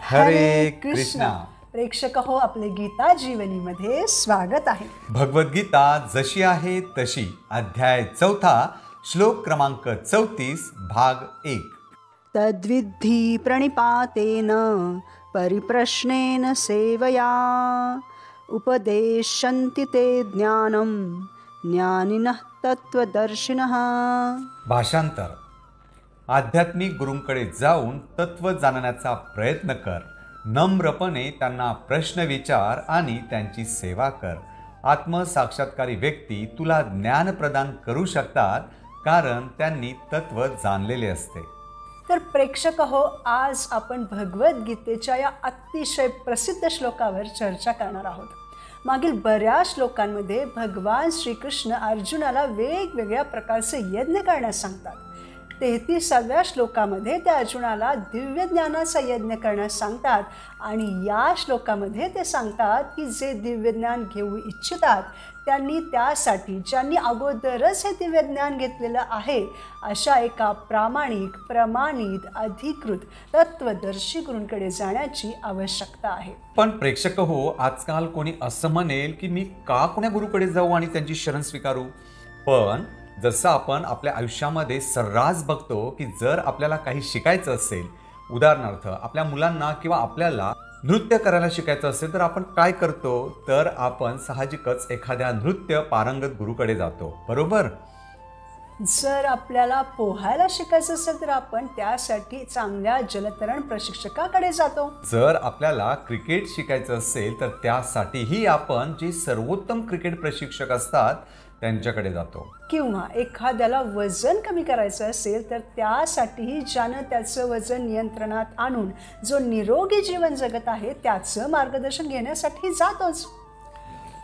हरे कृष्णा. प्रेक्षक हो, आपले गीता जीवनीमध्ये स्वागत आहे. भगवद्गीता जशी आहे तशी, अध्याय 4, श्लोक क्रमांक 34, भाग 1. तद्विद्धि प्रणिपातेन परिप्रश्नेन सेवया उपदेशन्ति ते ज्ञानं ज्ञानिनः तत्त्वदर्शिनः. भाषांतर. आध्यात्मिक गुरूंकडे जाऊन तत्व जाणण्याचा प्रयत्न कर. नम्रपणे त्यांना प्रश्न विचार आणि त्यांची सेवा कर. आत्मसाक्षात्कारी व्यक्ती तुला ज्ञान प्रदान करू शकतात, कारण त्यांनी तत्व जाणलेले असते. तर प्रेक्षक हो, आज आपण भगवद्गीतेच्या या अतिशय प्रसिद्ध श्लोकावर चर्चा करणार आहोत. मागील बऱ्याच श्लोकांमध्ये भगवान श्रीकृष्ण अर्जुनाला वेगवेगळ्या प्रकारचे यज्ञ करण्यास सांगतात. 33व्या श्लोकामध्ये ते अर्जुनाला दिव्य ज्ञानाचा यज्ञ करण्यास सांगतात आणि या श्लोकामध्ये ते सांगतात की जे दिव्य ज्ञान घेऊ इच्छितात त्यांनी त्यासाठी ज्यांनी अगोदरच हे दिव्य ज्ञान घेतलेलं आहे अशा एका प्रामाणिक, प्रमाणित, अधिकृत तत्वदर्शी गुरूंकडे जाण्याची आवश्यकता आहे. पण प्रेक्षक हो, आजकाल कोणी असं म्हणेल की मी का कोण्या गुरुकडे जाऊ आणि त्यांची शरण स्वीकारू. पण जसं आपण आपल्या आयुष्यामध्ये सर्रास बघतो की जर आपल्याला काही शिकायचं असेल, उदाहरणार्थ आपल्या मुलांना किंवा आपल्याला नृत्य करायला शिकायचं असेल, तर आपण काय करतो, तर आपण साहजिकच एखाद्या नृत्य पारंगत गुरुकडे जातो, बरोबर. जर आपल्याला पोहायला शिकायचं असेल तर आपण त्यासाठी चांगल्या जलतरण प्रशिक्षकाकडे जातो. जर आपल्याला क्रिकेट शिकायचं असेल तर त्यासाठीही आपण जे सर्वोत्तम क्रिकेट प्रशिक्षक असतात त्यांच्याकडे जातो. किंवा एखाद्याला वजन कमी करायचं असेल तर त्यासाठीही ज्यानं त्याचं वजन नियंत्रणात आणून जो निरोगी जीवन जगत आहे त्याचं मार्गदर्शन घेण्यासाठी जातोच.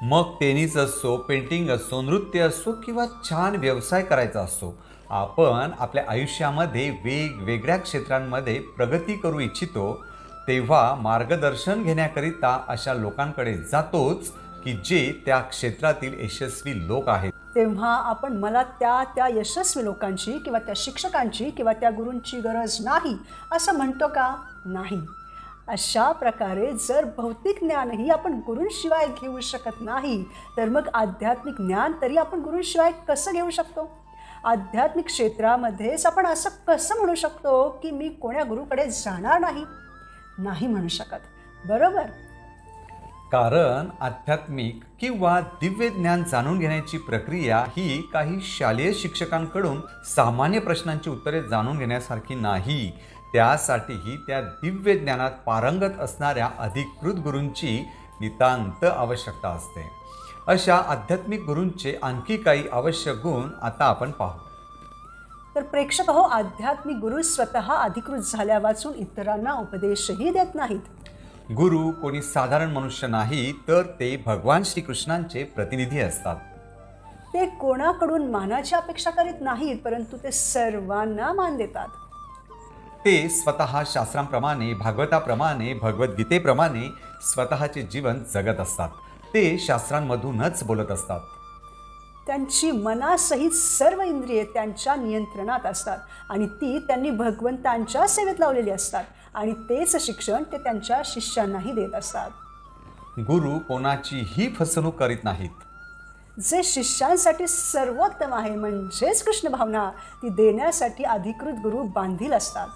मग टेनिस असो, पेंटिंग असो, नृत्य असो किंवा छान व्यवसाय करायचा असो, आपण आपल्या आयुष्यामध्ये वेगवेगळ्या क्षेत्रांमध्ये प्रगती करू इच्छितो, तेव्हा मार्गदर्शन घेण्याकरिता अशा लोकांकडे जातोच की जे त्या क्षेत्रातील यशस्वी लोक आहेत. तेव्हा आपण मला त्या यशस्वी लोकांची किंवा त्या शिक्षकांची किंवा त्या गुरूंची गरज नाही असं म्हणतो का? नाही. अशा प्रकारे जर भौतिक ज्ञानही आपण गुरूंशिवाय घेऊ शकत नाही, तर मग आध्यात्मिक ज्ञान तरी आपण गुरूंशिवाय कसं घेऊ शकतो? आध्यात्मिक क्षेत्रामध्येच आपण असं कसं म्हणू शकतो की मी कोण्या गुरूकडे जाणार नाही? नाही म्हणू शकत, बरोबर. कारण आध्यात्मिक किंवा दिव्य ज्ञान जाणून घेण्याची प्रक्रिया ही काही शालेय शिक्षकांकडून सामान्य प्रश्नांची उत्तरे जाणून घेण्यासारखी नाही. त्यासाठीही त्या दिव्य ज्ञानात पारंगत असणाऱ्या अधिकृत गुरूंची नितांत आवश्यकता असते. अशा आध्यात्मिक गुरूंचे आणखी काही आवश्यक गुण आता आपण पाहू. तर प्रेक्षक हो, आध्यात्मिक गुरु स्वतः अधिकृत झाल्या वाचून इतरांना उपदेशही देत नाहीत. गुरु कोणी साधारण मनुष्य नाही, तर ते भगवान श्रीकृष्णांचे प्रतिनिधी असतात. ते कोणाकडून मानाची अपेक्षा करीत नाहीत, परंतु ते सर्वांना मान देतात. ते स्वतः शास्त्रांप्रमाणे, भागवताप्रमाणे, भगवद्गीतेप्रमाणे स्वतःचे जीवन जगत असतात. ते शास्त्रांमधूनच बोलत असतात. त्यांची मनासहित सर्व इंद्रिये त्यांच्या नियंत्रणात असतात आणि ती त्यांनी भगवंतांच्या सेवेत लावलेली असतात आणि तेच शिक्षण ते त्यांच्या शिष्यांनाही देत असतात. गुरु कोणाचीही फसवणूक करीत नाहीत. जे शिष्यांसाठी सर्वोत्तम आहे म्हणजेच कृष्ण भावना ती देण्यासाठी अधिकृत गुरु बांधील असतात.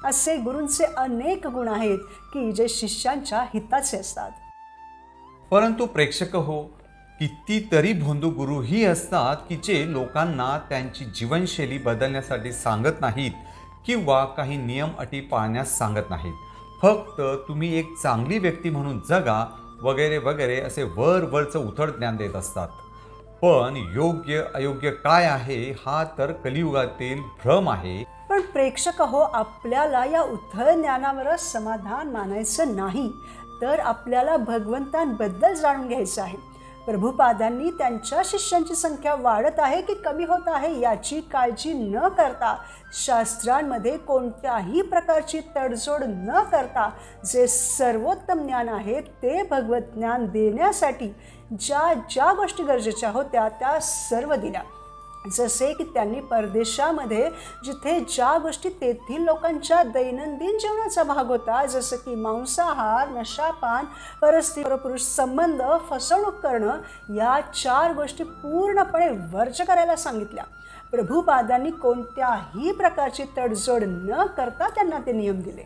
असे गुरूंचे अनेक गुण आहेत की जे शिष्यांच्या हिताचे असतात. परंतु प्रेक्षक हो, कितीतरी भोंदू गुरुही असतात की जे लोकांना त्यांची जीवनशैली बदलण्यासाठी सांगत नाहीत किंवा काही नियम अटी पाळण्यास सांगत नाहीत. फक्त तुम्ही एक चांगली व्यक्ती म्हणून जगा वगैरे वगैरे असे वरवरचं उथळ ज्ञान देत असतात. पण योग्य अयोग्य काय आहे हा तर कलियुगातील भ्रम आहे. पण प्रेक्षक हो, आपल्याला या उथळ ज्ञानावरच समाधान मानायचं नाही, तर आपल्याला भगवंतांबद्दल जाणून घ्यायचं आहे. प्रभुपादांनी त्यांच्या शिष्यांची संख्या वाढत आहे की कमी होत आहे याची काळजी न करता, शास्त्रांमध्ये कोणत्याही प्रकारची तडजोड न करता जे सर्वोत्तम ज्ञान आहे ते भगवत ज्ञान देण्यासाठी ज्या ज्या गोष्टी गरजेच्या होत्या त्या सर्व दिल्या. जसे की त्यांनी परदेशामध्ये जिथे ज्या गोष्टी तेथील लोकांच्या दैनंदिन जीवनाचा भाग होता, जसं की मांसाहार, नशापान, परपुरुष संबंध, फसवणूक करणं, या 4 गोष्टी पूर्णपणे वर्ज करायला सांगितल्या. प्रभुपादांनी कोणत्याही प्रकारची तडजोड न करता त्यांना ते नियम दिले.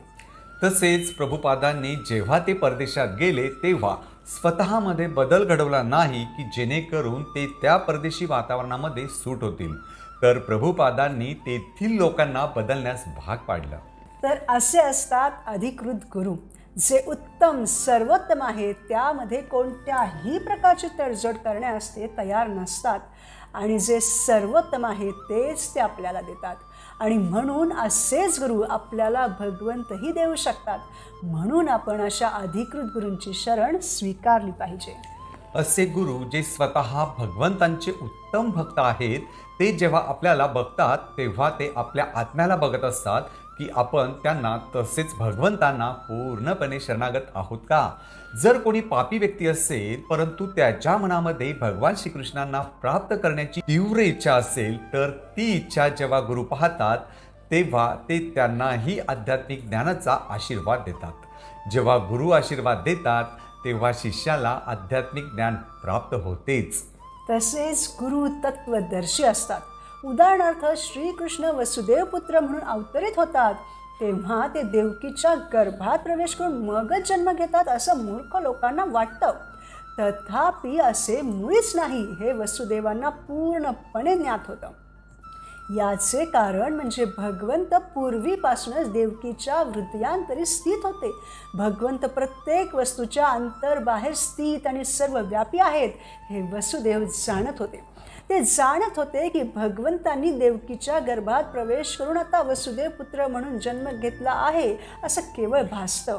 तसेच प्रभुपादांनी जेव्हा ते परदेशात गेले तेव्हा स्वतःमध्ये बदल घडवला नाही की जेणेकरून ते त्या परदेशी वातावरणामध्ये सूट होतील, तर प्रभुपादांनी तेथील लोकांना बदलण्यास भाग पाडलं. तर असे असतात अधिकृत गुरु, जे उत्तम सर्वोत्तम आहेत, त्यामध्ये कोणत्याही प्रकारची तडजोड करण्यास ते तयार नसतात आणि जे सर्वोत्तम आहेत तेच ते आपल्याला देतात. आणि म्हणून असेच गुरु आपल्याला भगवंतही देऊ शकतात. म्हणून आपण अशा अधिकृत गुरूंची शरण स्वीकारली पाहिजे. असे गुरु जे स्वतः भगवंतांचे उत्तम भक्त आहेत, ते जेव्हा आपल्याला बघतात तेव्हा ते आपल्या आत्म्याला बघत असतात की आपण त्यांना तसेच भगवंतांना पूर्णपणे शरणागत आहोत का. जर कोणी पापी व्यक्ती असेल परंतु त्याच्या मनामध्ये भगवान श्रीकृष्णांना प्राप्त करण्याची तीव्र इच्छा असेल, तर ती इच्छा जेव्हा गुरु पाहतात तेव्हा ते त्यांनाही आध्यात्मिक ज्ञानाचा आशीर्वाद देतात. जेव्हा गुरु आशीर्वाद देतात तेव्हा शिष्याला आध्यात्मिक ज्ञान प्राप्त होतेच. तसेच गुरु तत्वदर्शी असतात. उदाहरणार्थ श्रीकृष्ण वसुदेव पुत्र म्हणून अवतरित होतात तेव्हा ते देवकीच्या गर्भात प्रवेश करून मगच जन्म घेतात असं मूर्ख लोकांना वाटतं. तथापि असे मुळीच नाही, हे वसुदेवांना पूर्णपणे ज्ञात होतं. याचे कारण म्हणजे भगवंत पूर्वीपासूनच देवकीच्या हृदयांतरी स्थित होते. भगवंत प्रत्येक वस्तूच्या अंतर्बाहेर स्थित आणि सर्वव्यापी आहेत हे वसुदेव जाणत होते. ते जाणत होते की भगवंतांनी देवकीच्या गर्भात प्रवेश करून आता वसुदेव पुत्र म्हणून जन्म घेतला आहे असं केवळ भासतं.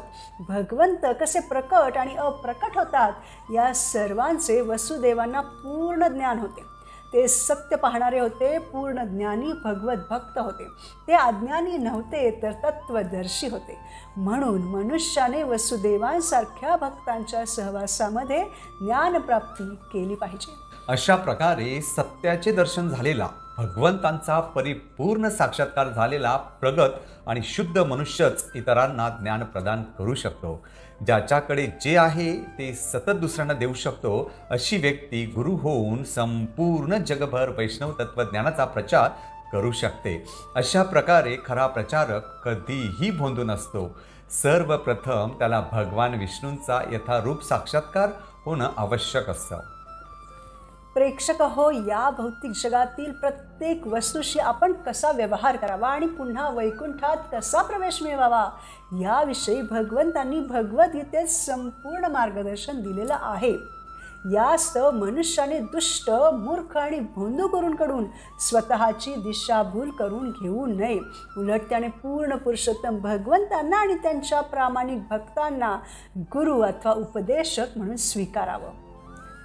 भगवंत कसे प्रकट आणि अप्रकट होतात या सर्वांचे वसुदेवांना पूर्ण ज्ञान होते. ते सत्य पाहणारे होते, पूर्ण ज्ञानी भगवत भक्त होते. ते अज्ञानी नव्हते तर तत्वदर्शी होते. म्हणून मनुष्याने वसुदेवांसारख्या भक्तांच्या सहवासामध्ये ज्ञानप्राप्ती केली पाहिजे. अशा प्रकारे सत्याचे दर्शन झालेला, भगवंतांचा परिपूर्ण साक्षात्कार झालेला प्रगत आणि शुद्ध मनुष्यच इतरांना ज्ञान प्रदान करू शकतो. ज्याच्याकडे जे आहे ते सतत दुसऱ्यांना देऊ शकतो, अशी व्यक्ती गुरु होऊन संपूर्ण जगभर वैष्णव तत्वज्ञानाचा प्रचार करू शकते. अशा प्रकारे खरा प्रचारक कधीही भोंदू नसतो. सर्वप्रथम त्याला भगवान विष्णूंचा यथारूप साक्षात्कार होणं आवश्यक असतं. प्रेक्षक हो, या भौतिक जगातील प्रत्येक वस्तूशी आपण कसा व्यवहार करावा आणि पुन्हा वैकुंठात कसा प्रवेश मिळवावा याविषयी भगवंतांनी भगवद्गीतेत संपूर्ण मार्गदर्शन दिलेलं आहे. यास्तव मनुष्याने दुष्ट, मूर्ख आणि भोंदू गुरूंकडून स्वतःची दिशाभूल करून घेऊ नये. उलट त्याने पूर्ण पुरुषोत्तम भगवंतांना आणि त्यांच्या प्रामाणिक भक्तांना गुरु अथवा उपदेशक म्हणून स्वीकारावं.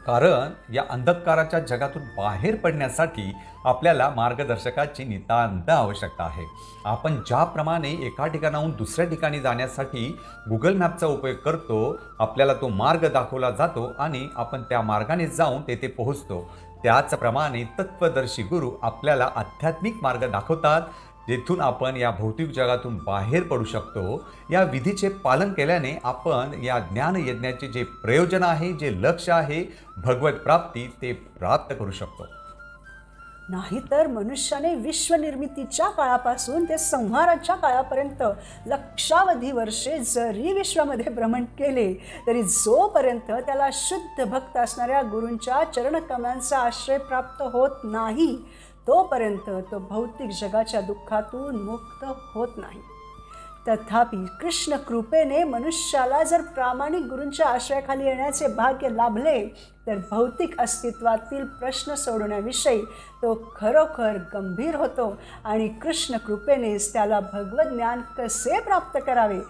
कारण या अंधकाराच्या जगातून बाहेर पडण्यासाठी आपल्याला मार्गदर्शकाची नितांत आवश्यकता आहे. आपण ज्याप्रमाणे एका ठिकाणाहून दुसऱ्या ठिकाणी जाण्यासाठी गुगल मॅपचा उपयोग करतो, आपल्याला तो मार्ग दाखवला जातो आणि आपण त्या मार्गाने जाऊन तेथे पोहोचतो, त्याचप्रमाणे तत्वदर्शी गुरु आपल्याला आध्यात्मिक मार्ग दाखवतात, जेथून आपण या भौतिक जगातून बाहेर पडू शकतो. या विधीचे पालन केल्याने आपण या ज्ञानयज्ञाचे जे प्रयोजन आहे, जे लक्ष्य आहे भगवत प्राप्ती, ते प्राप्त करू शकतो. नाहीतर मनुष्याने विश्वनिर्मितीच्या काळापासून ते संहाराच्या काळापर्यंत लक्षावधी वर्षे जरी विश्वामध्ये भ्रमण केले तरी जोपर्यंत त्याला शुद्ध भक्त असणाऱ्या गुरूंच्या चरणकमलांचा आश्रय प्राप्त होत नाही, तोपर्यंत तो भौतिक जगाच्या दुःखातून मुक्त होत नाही. तथापि कृष्ण कृपेने मनुष्याला जर प्रामाणिक गुरूंच्या आश्रयाखाली येण्याचे भाग्य लाभले तर भौतिक अस्तित्वातील प्रश्न सोडवण्याविषयी तो खरोखर गंभीर होतो आणि कृष्ण कृपेनेच त्याला भगवत ज्ञान कसे प्राप्त करावे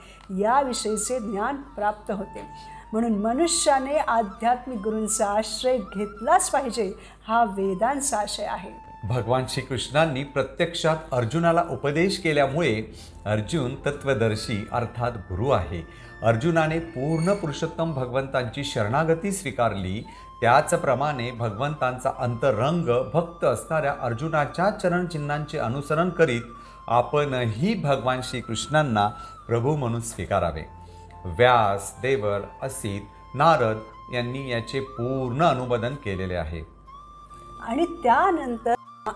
याविषयीचे ज्ञान प्राप्त होते. म्हणून मनुष्याने आध्यात्मिक गुरूंचा आश्रय घेतलाच पाहिजे, हा वेदांचा आशय आहे. भगवान श्रीकृष्णांनी प्रत्यक्षात अर्जुनाला उपदेश केल्यामुळे अर्जुन तत्वदर्शी अर्थात गुरु आहे. अर्जुनाने पूर्ण पुरुषोत्तम भगवंतांची शरणागती स्वीकारली. त्याचप्रमाणे भगवंतांचा अंतरंग भक्त असणाऱ्या अर्जुनाच्या चरणचिन्हांचे अनुसरण करीत आपणही भगवान श्रीकृष्णांना प्रभू म्हणून स्वीकारावे. व्यास, देवर, असित, नारद यांनी याचे पूर्ण अनुमोदन केलेले आहे. आणि त्यानंतर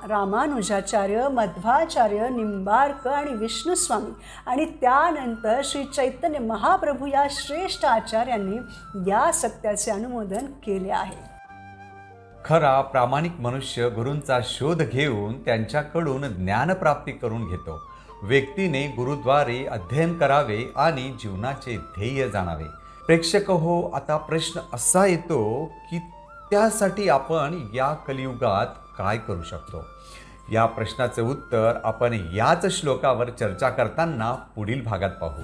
रामानुजाचार्य, मध्वाचार्य, निंबार्क आणि विष्णुस्वामी आणि त्यानंतर श्री चैतन्य महाप्रभू या श्रेष्ठ आचार्यांनी या सत्याचे अनुमोदन केले आहे. खरा प्रामाणिक मनुष्य गुरूंचा शोध घेऊन त्यांच्याकडून ज्ञानप्राप्ती करून घेतो. व्यक्तीने गुरुद्वारे अध्ययन करावे आणि जीवनाचे ध्येय जाणावे. प्रेक्षक हो, आता प्रश्न असा येतो की त्यासाठी आपण या कलियुगात काय करू शकतो? या प्रश्नाचे उत्तर आपण याच श्लोकावर चर्चा करताना पुढील भागात पाहू.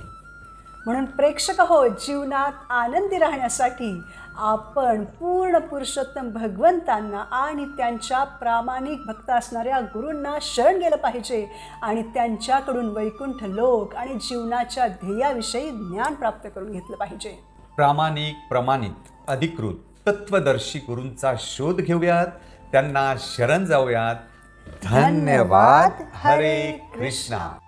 म्हणून प्रेक्षक हो, जीवनात आनंदी राहण्यासाठी आपण पूर्ण पुरुषोत्तम भगवंतांना आणि त्यांच्या प्रामाणिक भक्त असणाऱ्या गुरूंना शरण गेलं पाहिजे आणि त्यांच्याकडून वैकुंठ लोक आणि जीवनाच्या ध्येयाविषयी ज्ञान प्राप्त करून घेतलं पाहिजे. प्रामाणिक, प्रमाणित, अधिकृत, तत्वदर्शी गुरूंचा शोध घेऊयात, त्यांना शरण जाऊयात. धन्यवाद. हरे कृष्णा.